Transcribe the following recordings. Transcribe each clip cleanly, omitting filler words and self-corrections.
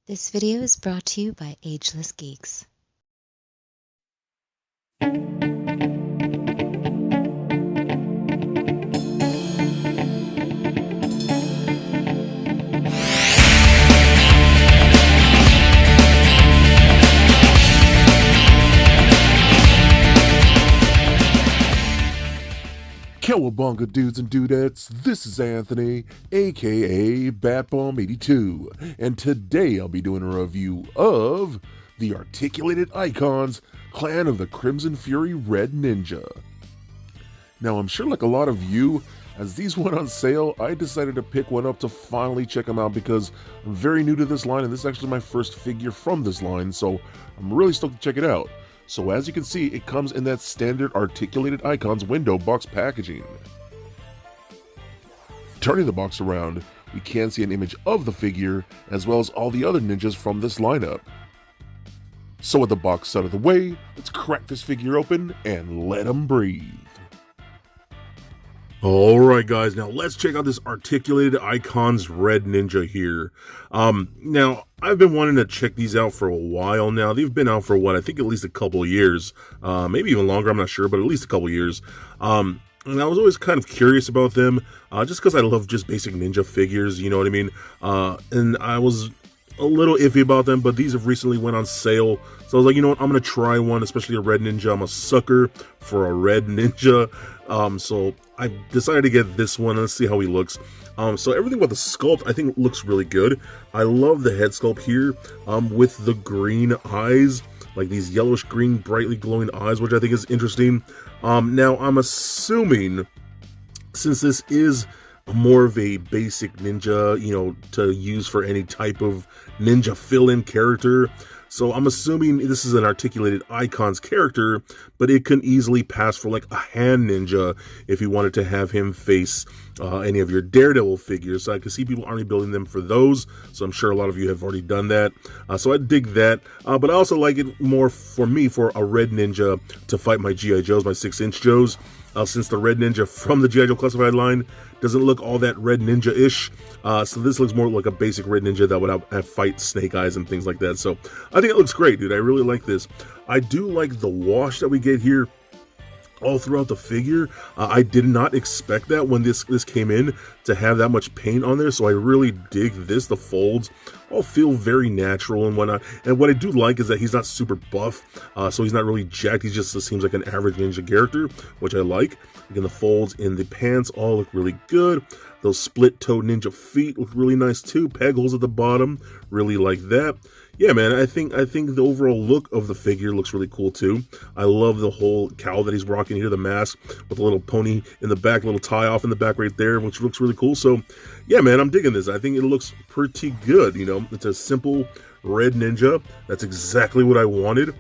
This video is brought to you by Ageless Geeks. Cowabunga dudes and dudettes, this is Anthony, aka Batbomb82, and today I'll be doing a review of the Articulated Icons Clan of the Crimson Fury Red Ninja. Now I'm sure like a lot of you, as these went on sale, I decided to pick one up to finally check them out because I'm very new to this line and this is actually my first figure from this line, so I'm really stoked to check it out. So as you can see, it comes in that standard Articulated Icons window box packaging. Turning the box around, we can see an image of the figure, as well as all the other ninjas from this lineup. So with the box out of the way, let's crack this figure open and let him breathe. Alright guys, now let's check out this Articulated Icons Red Ninja here. Now, I've been wanting to check these out for a while now. They've been out for what, I think at least a couple of years. Maybe even longer, I'm not sure, but at least a couple of years. And I was always kind of curious about them, just because I love just basic ninja figures, you know what I mean? And I was a little iffy about them, but these have recently went on sale. So I was like, you know what, I'm going to try one, especially a red ninja. I'm a sucker for a red ninja. So I decided to get this one. Let's see how he looks. So everything about the sculpt, I think looks really good. I love the head sculpt here, with the green eyes, like these yellowish green, brightly glowing eyes, which I think is interesting. Now I'm assuming, since this is more of a basic ninja, you know, to use for any type of ninja fill-in character. So I'm assuming this is an Articulated Icons character, but it can easily pass for like a hand ninja if you wanted to have him face any of your Daredevil figures. So I can see people already building them for those, so I'm sure a lot of you have already done that. So I dig that, but I also like it more for me for a red ninja to fight my G.I. Joes, my 6-inch Joes. Since the red ninja from the G.I. Joe Classified line doesn't look all that red ninja-ish. So this looks more like a basic red ninja that would have fight Snake Eyes and things like that. So I think it looks great, dude. I really like this. I do like the wash that we get here all throughout the figure. I did not expect that when this came in to have that much paint on there, so I really dig this. The folds all feel very natural and whatnot, and what I do like is that he's not super buff, so he's not really jacked. He just seems like an average ninja character, which I like. Again, the folds in the pants all look really good. Those split-toed ninja feet look really nice too. Peg holes at the bottom, really like that. Yeah, man, I think the overall look of the figure looks really cool too. I love the whole cowl that he's rocking here, the mask with a little pony in the back, little tie off in the back right there, which looks really cool. So, yeah, man, I'm digging this. I think it looks pretty good, you know. It's a simple red ninja. That's exactly what I wanted.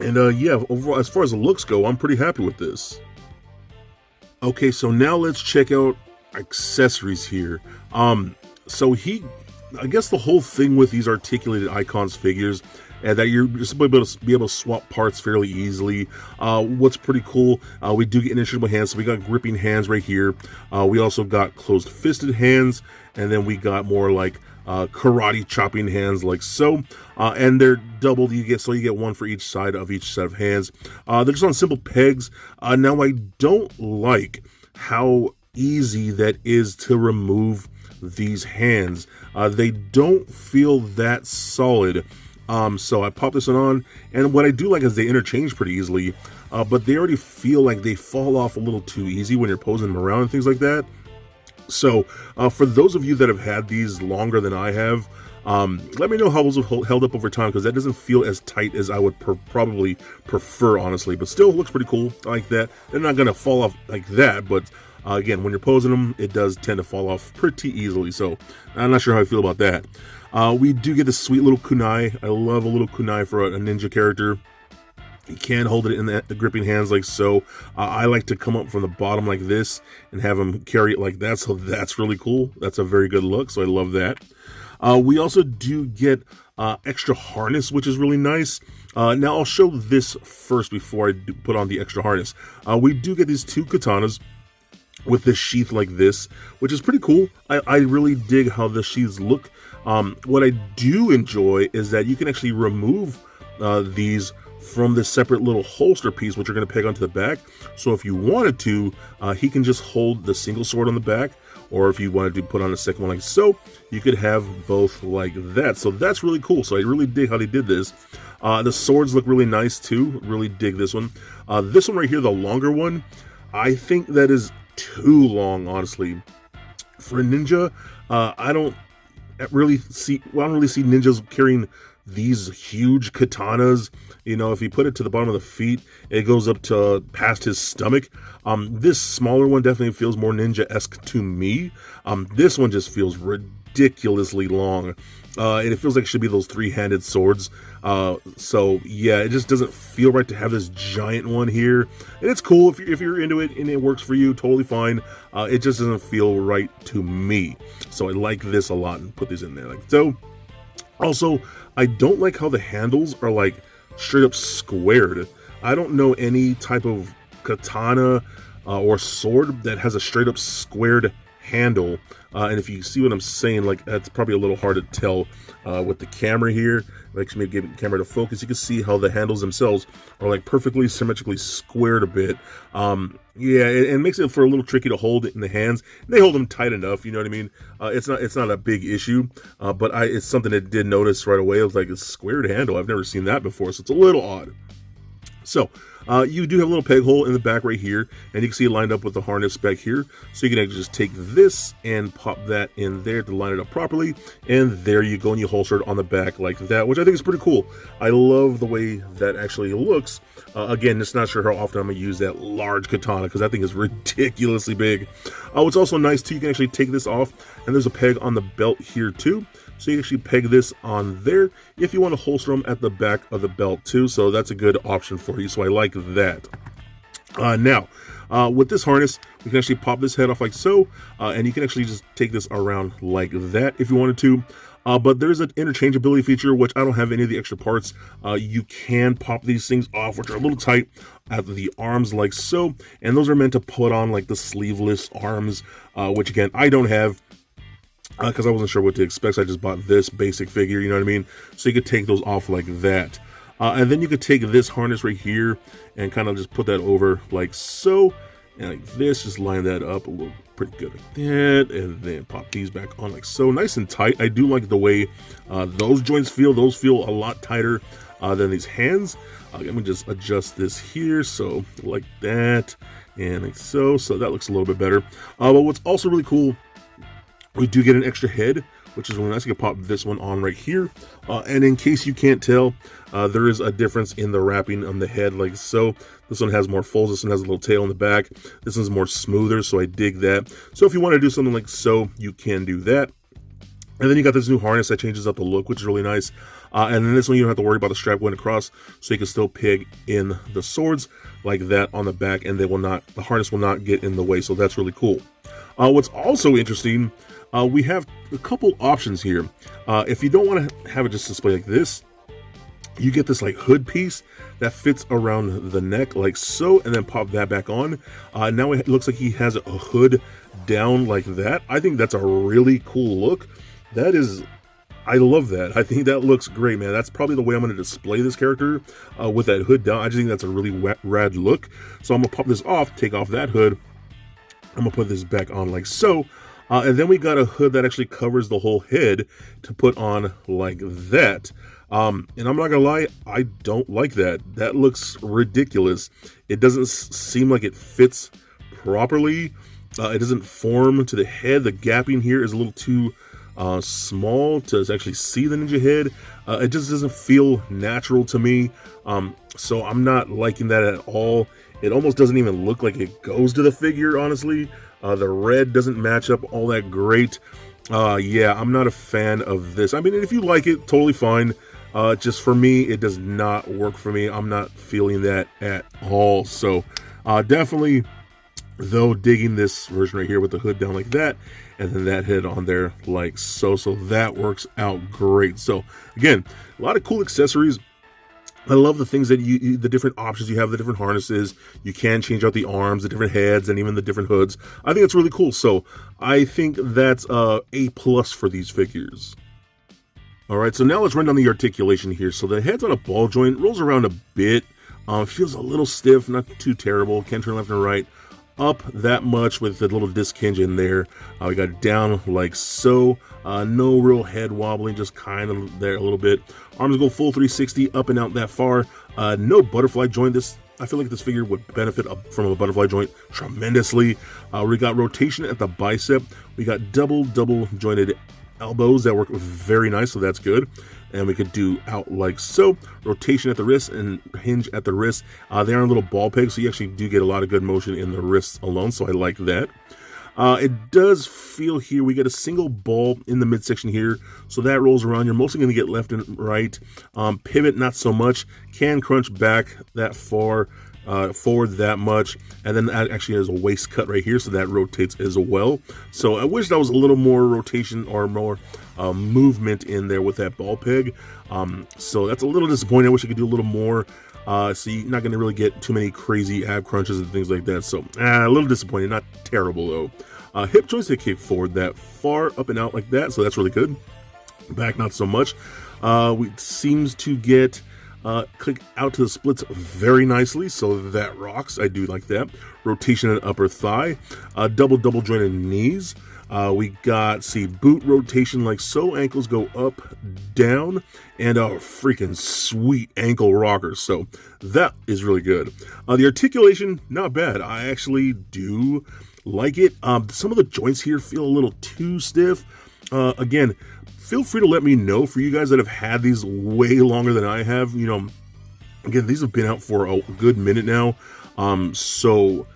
And yeah, overall, as far as the looks go, I'm pretty happy with this. Okay, so now let's check out accessories here. I guess the whole thing with these Articulated Icons figures, and that you're just be able to swap parts fairly easily. What's pretty cool, we do get interchangeable hands, so we got gripping hands right here. We also got closed-fisted hands, and then we got more like karate chopping hands like so, and they're doubled. You get one for each side of each set of hands. They're just on simple pegs. Now I don't like how easy that is to remove these hands. They don't feel that solid. So I pop this one on, and what I do like is they interchange pretty easily, but they already feel like they fall off a little too easy when you're posing them around and things like that. So for those of you that have had these longer than I have, let me know how those have held up over time, because that doesn't feel as tight as I would probably prefer, honestly, but still looks pretty cool. I like that. They're not going to fall off like that, but again, when you're posing them, it does tend to fall off pretty easily, so I'm not sure how I feel about that. We do get this sweet little kunai. I love a little kunai for a ninja character. You can hold it in the gripping hands like so. I like to come up from the bottom like this and have him carry it like that, so that's really cool. That's a very good look, so I love that. We also do get extra harness, which is really nice. Now I'll show this first before I put on the extra harness. We do get these two katanas with this sheath like this, which is pretty cool. I really dig how the sheaths look. What I do enjoy is that you can actually remove these from this separate little holster piece, which you're going to peg onto the back. So if you wanted to, he can just hold the single sword on the back, or if you wanted to put on a second one like so, you could have both like that. So that's really cool. So I really dig how they did this. The swords look really nice too. Really dig this one. This one right here, the longer one, I think that is too long, honestly. For a ninja, I don't really see ninjas carrying these huge katanas. You know, if you put it to the bottom of the feet, it goes up to past his stomach. This smaller one definitely feels more ninja-esque to me. This one just feels ridiculously long. And it feels like it should be those three-handed swords. So yeah, it just doesn't feel right to have this giant one here. And it's cool if you're into it and it works for you, totally fine. It just doesn't feel right to me. So I like this a lot and put these in there like so. Also, I don't like how the handles are like straight up squared. I don't know any type of katana or sword that has a straight up squared handle. And if you see what I'm saying, like that's probably a little hard to tell with the camera here. Like maybe give the camera to focus, you can see how the handles themselves are like perfectly symmetrically squared a bit. Yeah, it makes it for a little tricky to hold it in the hands. They hold them tight enough, you know what I mean? It's not a big issue, but it's something I did notice right away. It was like a squared handle. I've never seen that before, so it's a little odd. So you do have a little peg hole in the back right here, and you can see it lined up with the harness back here. So you can actually just take this and pop that in there to line it up properly, and there you go, and you holster it on the back like that, which I think is pretty cool. I love the way that actually looks. Again, just not sure how often I'm going to use that large katana, because I think it's ridiculously big. What's also nice too, you can actually take this off, and there's a peg on the belt here too. So you can actually peg this on there if you want to holster them at the back of the belt too. So that's a good option for you. So I like that. Now, with this harness, we can actually pop this head off like so, and you can actually just take this around like that if you wanted to. But there's an interchangeability feature, which I don't have any of the extra parts. You can pop these things off, which are a little tight at the arms like so. And those are meant to put on like the sleeveless arms, which again, I don't have. Because I wasn't sure what to expect, so I just bought this basic figure, you know what I mean? So you could take those off like that. And then you could take this harness right here and kind of just put that over like so. And like this, just line that up a little pretty good like that. And then pop these back on like so. Nice and tight. I do like the way those joints feel. Those feel a lot tighter than these hands. Let me just adjust this here. So like that. And like so. So that looks a little bit better. But what's also really cool, we do get an extra head, which is really nice. You can pop this one on right here. And in case you can't tell, there is a difference in the wrapping on the head like so. This one has more folds. This one has a little tail in the back. This one's more smoother, so I dig that. So if you want to do something like so, you can do that. And then you got this new harness that changes up the look, which is really nice. And then this one, you don't have to worry about the strap going across, so you can still peg in the swords like that on the back, and the harness will not get in the way, so that's really cool. What's also interesting, we have a couple options here. If you don't want to have it just display like this, you get this like hood piece that fits around the neck like so, and then pop that back on. Now it looks like he has a hood down like that. I think that's a really cool look. I love that. I think that looks great, man. That's probably the way I'm going to display this character with that hood down. I just think that's a really rad look. So I'm going to pop this off, take off that hood. I'm going to put this back on like so. And then we got a hood that actually covers the whole head to put on like that. And I'm not gonna lie, I don't like that. That looks ridiculous. It doesn't seem like it fits properly. It doesn't form to the head. The gapping here is a little too small to actually see the ninja head. It just doesn't feel natural to me. So I'm not liking that at all. It almost doesn't even look like it goes to the figure, honestly. The red doesn't match up all that great. Yeah, I'm not a fan of this. I mean, if you like it, totally fine. Just for me, it does not work for me. I'm not feeling that at all. So definitely, though, digging this version right here with the hood down like that, and then that head on there like so. So that works out great. So again, a lot of cool accessories. I love the things that the different options you have, the different harnesses. You can change out the arms, the different heads, and even the different hoods. I think it's really cool. So I think that's A+ for these figures. All right, so now let's run down the articulation here. So the head's on a ball joint, rolls around a bit, feels a little stiff, not too terrible. Can turn left and right, up that much with the little disc hinge in there. We got it down like so. No real head wobbling, just kind of there a little bit. Arms go full 360, up and out that far. No butterfly joint. I feel like this figure would benefit from a butterfly joint tremendously. We got rotation at the bicep. We got double jointed elbows that work very nice, so that's good. And we could do out like so. Rotation at the wrist and hinge at the wrist. They are a little ball peg, so you actually do get a lot of good motion in the wrists alone, so I like that. It does feel here, we get a single ball in the midsection here, so that rolls around. You're mostly going to get left and right. Pivot, not so much. Can crunch back that far, forward that much, and then that actually has a waist cut right here, so that rotates as well. So I wish that was a little more rotation or more movement in there with that ball peg. So that's a little disappointing. I wish I could do a little more. So you're not going to really get too many crazy ab crunches and things like that. So a little disappointing, not terrible though. Hip joints, they kick forward that far, up and out like that, so that's really good. Back, not so much. We seems to get click out to the splits very nicely, so that rocks. I do like that. Rotation at upper thigh. Double jointed knees. We got, boot rotation like so, ankles go up, down, and a freaking sweet ankle rocker. So that is really good. The articulation, not bad. I actually do like it. Some of the joints here feel a little too stiff. Again, feel free to let me know for you guys that have had these way longer than I have. You know, again, these have been out for a good minute now. So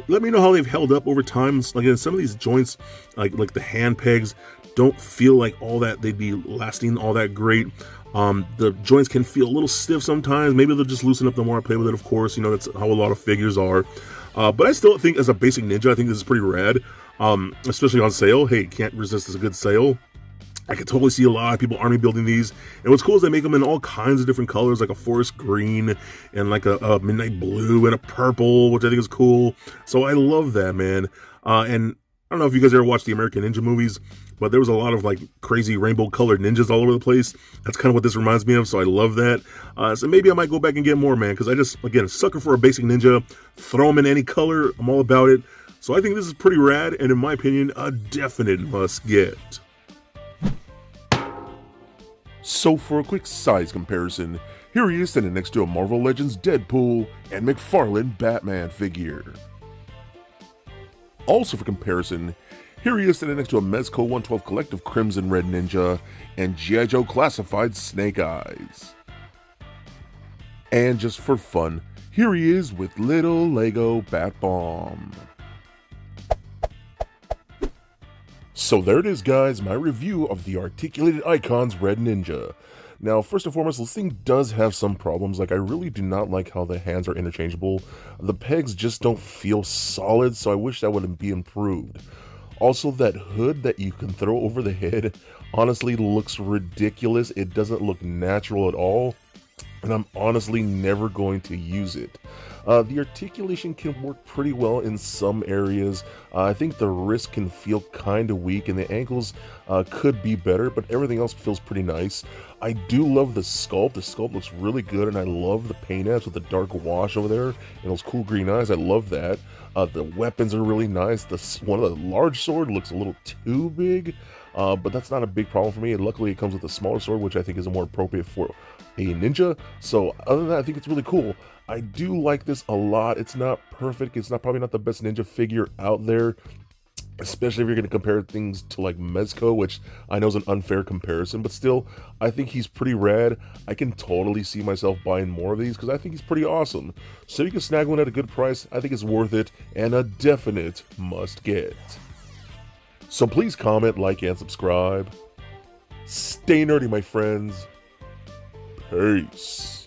let me know how they've held up over time. Again, some of these joints, like the hand pegs, don't feel like all that they'd be lasting all that great. The joints can feel a little stiff sometimes. Maybe they'll just loosen up the more I play with it, of course. You know, that's how a lot of figures are. But I still think as a basic ninja, I think this is pretty rad. Especially on sale. Hey, can't resist as a good sale. I can totally see a lot of people army building these. And what's cool is they make them in all kinds of different colors, like a forest green and like a midnight blue and a purple, which I think is cool. So I love that, man. And I don't know if you guys ever watched the American Ninja movies, but there was a lot of like crazy rainbow colored ninjas all over the place. That's kind of what this reminds me of, so I love that. So maybe I might go back and get more, man, because I just, again, sucker for a basic ninja. Throw them in any color, I'm all about it. So I think this is pretty rad, and in my opinion, a definite must get. So for a quick size comparison, here he is standing next to a Marvel Legends Deadpool and McFarlane Batman figure. Also for comparison, here he is standing next to a Mezco 112 Collective Crimson Red Ninja and G.I. Joe Classified Snake Eyes. And just for fun, here he is with little Lego Bat Bomb. So there it is, guys, my review of the Articulated Icons Red Ninja. Now, first and foremost, this thing does have some problems. Like, I really do not like how the hands are interchangeable. The pegs just don't feel solid, so I wish that would be improved. Also, that hood that you can throw over the head honestly looks ridiculous. It doesn't look natural at all, and I'm honestly never going to use it. The articulation can work pretty well in some areas. I think the wrist can feel kind of weak, and the ankles could be better, but everything else feels pretty nice. I do love the sculpt. The sculpt looks really good, and I love the paint apps with the dark wash over there and those cool green eyes. I love that. The weapons are really nice. One of the large sword looks a little too big, but that's not a big problem for me. And luckily, it comes with a smaller sword, which I think is more appropriate for a ninja. So other than that, I think it's really cool. I do like this a lot. It's not perfect. It's probably not the best ninja figure out there, especially if you're going to compare things to like Mezco, which I know is an unfair comparison, but still, I think he's pretty rad. I can totally see myself buying more of these because I think he's pretty awesome. So you can snag one at a good price. I think it's worth it and a definite must get. So please comment, like, and subscribe. Stay nerdy, my friends. Peace.